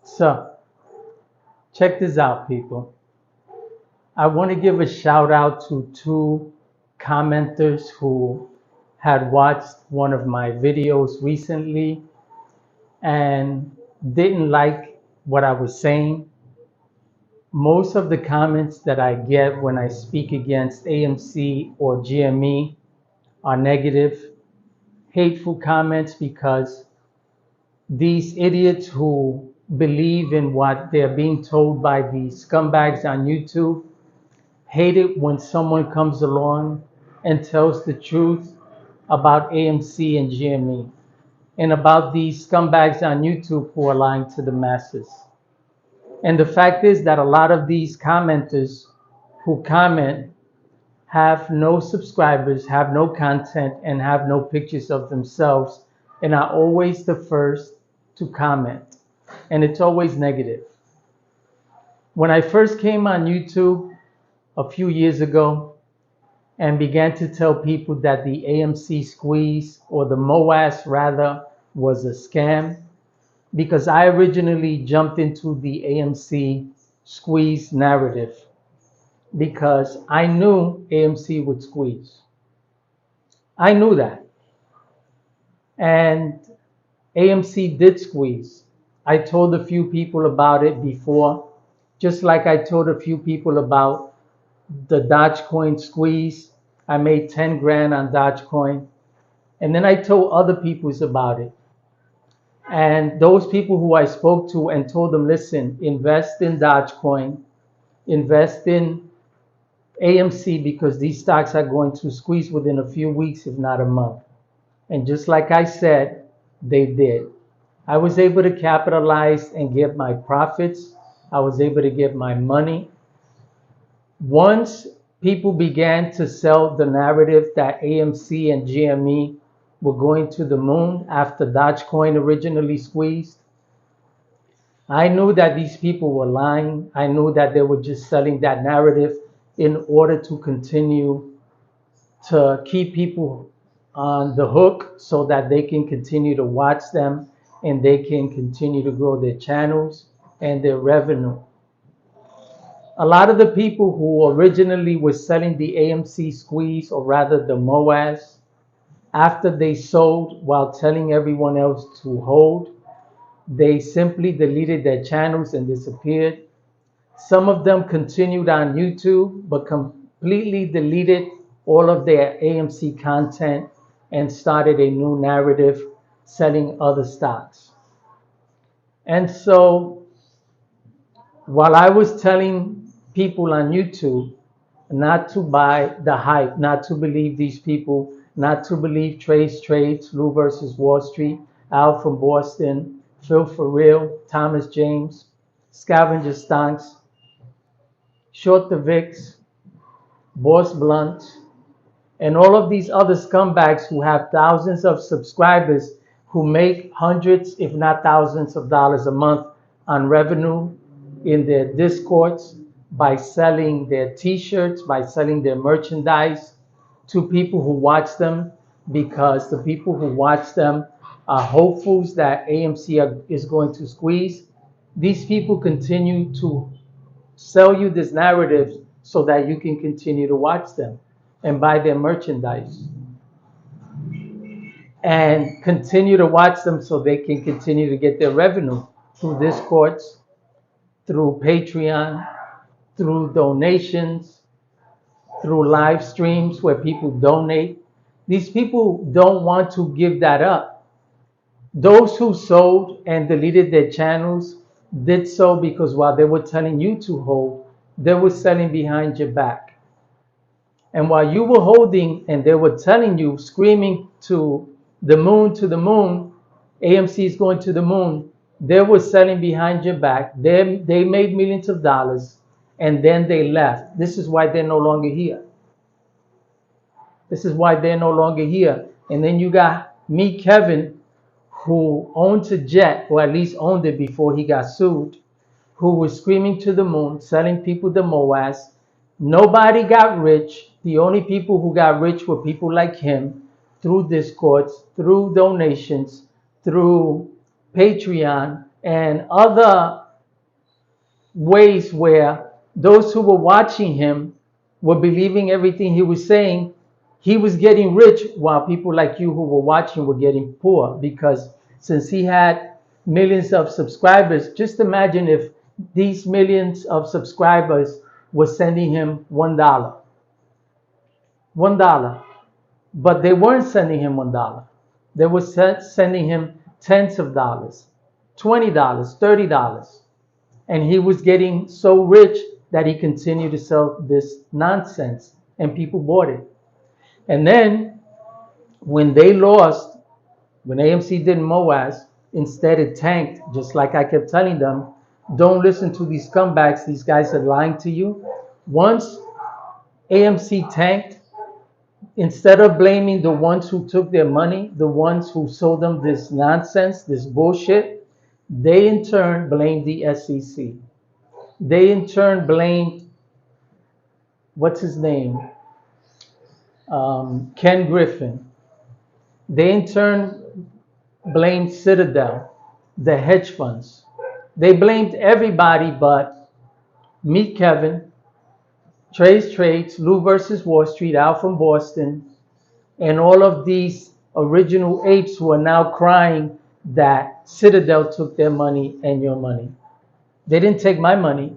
So, check this out, people. I want to give a shout out to two commenters who had watched one of my videos recently and didn't like what I was saying. Most of the comments that I get when I speak against AMC or GME are negative, hateful comments because these idiots who believe in what they're being told by these scumbags on YouTube hate it when someone comes along and tells the truth about AMC and GME and about these scumbags on YouTube who are lying to the masses. And the fact is that a lot of these commenters who comment have no subscribers, have no content, and have no pictures of themselves, and are always the first to comment. And it's always negative. When I first came on YouTube a few years ago and began to tell people that the AMC squeeze, or the MOAS rather, was a scam, because I originally jumped into the AMC squeeze narrative because I knew AMC would squeeze. I knew that. And AMC did squeeze. I told a few people about it before, just like I told a few people about the Dogecoin squeeze. I made 10 grand on Dogecoin. And then I told other people about it. And those people who I spoke to and told them, listen, invest in Dogecoin, invest in AMC, because these stocks are going to squeeze within a few weeks, if not a month. And just like I said, they did. I was able to capitalize and get my profits. I was able to get my money. Once people began to sell the narrative that AMC and GME were going to the moon after Dogecoin originally squeezed, I knew that these people were lying. I knew that they were just selling that narrative in order to continue to keep people on the hook so that they can continue to watch them and they can continue to grow their channels and their revenue. A lot of the people who originally were selling the AMC squeeze, or rather the MOAS, after they sold while telling everyone else to hold, they simply deleted their channels and disappeared. Some of them continued on YouTube, but completely deleted all of their AMC content and started a new narrative selling other stocks. And so while I was telling people on YouTube not to buy the hype, not to believe these people, not to believe Trace Trades, Lou versus Wall Street, Al from Boston, Phil for Real, Thomas James, Scavenger Stonks, Short the VIX, Boss Blunt, and all of these other scumbags who have thousands of subscribers who make hundreds, if not thousands of dollars a month on revenue in their discords by selling their t-shirts, by selling their merchandise to people who watch them, because the people who watch them are hopefuls that AMC is going to squeeze. These people continue to sell you this narrative so that you can continue to watch them and buy their merchandise and continue to watch them so they can continue to get their revenue through Discords, through Patreon, through donations, through live streams where people donate. These people don't want to give that up. Those who sold and deleted their channels did so because while they were telling you to hold, they were selling behind your back. And while you were holding and they were telling you, screaming to the moon, AMC is going to the moon, they were selling behind your back. They made millions of dollars and then they left. This is why they're no longer here. This is why they're no longer here. And then you got me, Kevin, who owns a jet, or at least owned it before he got sued, who was screaming to the moon, selling people the MOAS. Nobody got rich. The only people who got rich were people like him through Discords, through donations, through Patreon, and other ways where those who were watching him were believing everything he was saying. He was getting rich while people like you who were watching were getting poor, because since he had millions of subscribers, just imagine if these millions of subscribers were sending him $1. $1. But they weren't sending him $1. They were sending him tens of dollars, $20, $30. And he was getting so rich that he continued to sell this nonsense and people bought it. And then when they lost, when AMC did MOAS, instead it tanked, just like I kept telling them, don't listen to these scumbags. These guys are lying to you. Once AMC tanked, instead of blaming the ones who took their money, the ones who sold them this nonsense, this bullshit, they in turn blamed the SEC. They in turn blamed, what's his name? Ken Griffin. They in turn blamed Citadel, the hedge funds. They blamed everybody but Meet Kevin, Trey's Trades, Lou versus Wall Street, Al from Boston, and all of these original apes who are now crying that Citadel took their money and your money. They didn't take my money.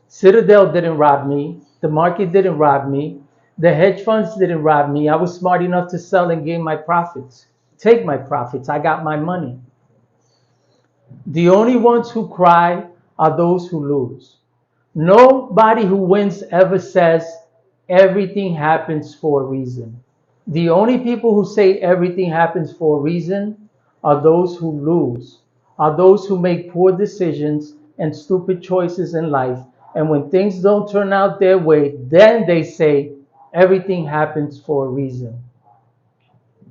Citadel didn't rob me. The market didn't rob me. The hedge funds didn't rob me. I was smart enough to sell and gain my profits. Take my profits. I got my money. The only ones who cry are those who lose. Nobody who wins ever says everything happens for a reason. The only people who say everything happens for a reason are those who lose, are those who make poor decisions and stupid choices in life. And when things don't turn out their way, then they say everything happens for a reason.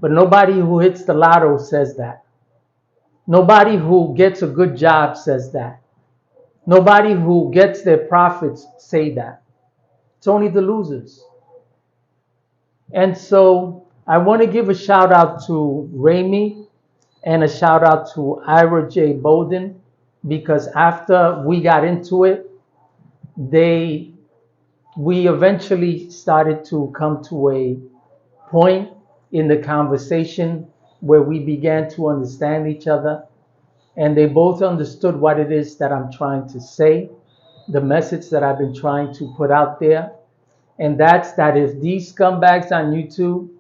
But nobody who hits the lotto says that. Nobody who gets a good job says that. Nobody who gets their profits say that. It's only the losers. And so I want to give a shout out to Rami and a shout out to Ira J. Bolden, because after we got into it, we eventually started to come to a point in the conversation where we began to understand each other, and they both understood what it is that I'm trying to say, the message that I've been trying to put out there. And that's that if these scumbags on YouTube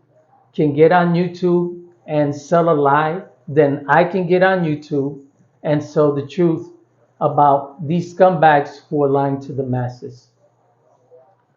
can get on YouTube and sell a lie, then I can get on YouTube and sell the truth about these scumbags who are lying to the masses.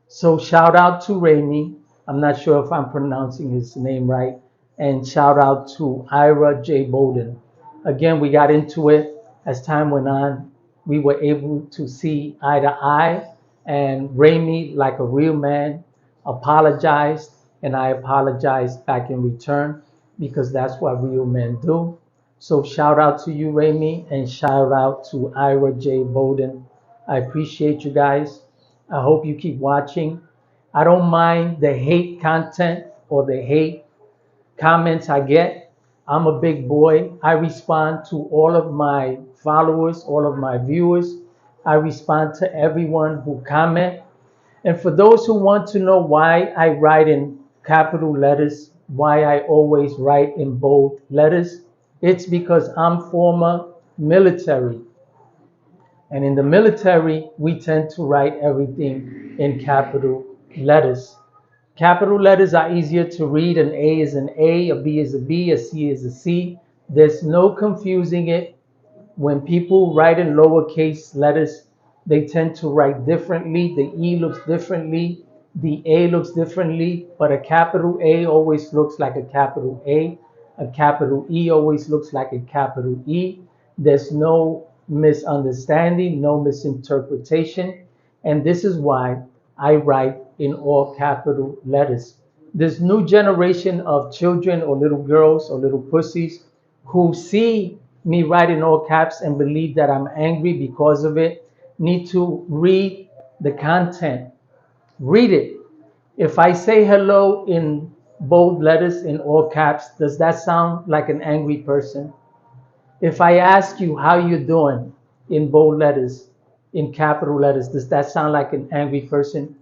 So shout out to Rami. I'm not sure if I'm pronouncing his name right. And shout out to Ira J. Bolden. Again, we got into it as time went on. We were able to see eye to eye. And Rami, like a real man, apologized. And I apologized back in return, because that's what real men do. So shout out to you, Rami, and shout out to Ira J. Bolden. I appreciate you guys. I hope you keep watching. I don't mind the hate content or the hate comments I get. I'm a big boy. I respond to all of my followers, all of my viewers. I respond to everyone who comment. And for those who want to know why I write in capital letters, why I always write in bold letters, it's because I'm former military. And in the military, we tend to write everything in capital letters. Capital letters are easier to read. An A is an A B is a B, a C is a C. There's no confusing it. When people write in lowercase letters, they tend to write differently. The E looks differently. The A looks differently. But a capital A always looks like a capital A. A capital E always looks like a capital E. There's no misunderstanding, no misinterpretation. And this is why I write in all capital letters. This new generation of children or little girls or little pussies who see me write in all caps and believe that I'm angry because of it need to read the content. Read it. If I say hello in bold letters in all caps, does that sound like an angry person? If I ask you how you doing in bold letters, in capital letters, does that sound like an angry person?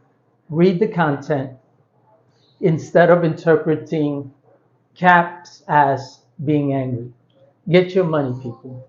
Read the content instead of interpreting caps as being angry. Get your money, people.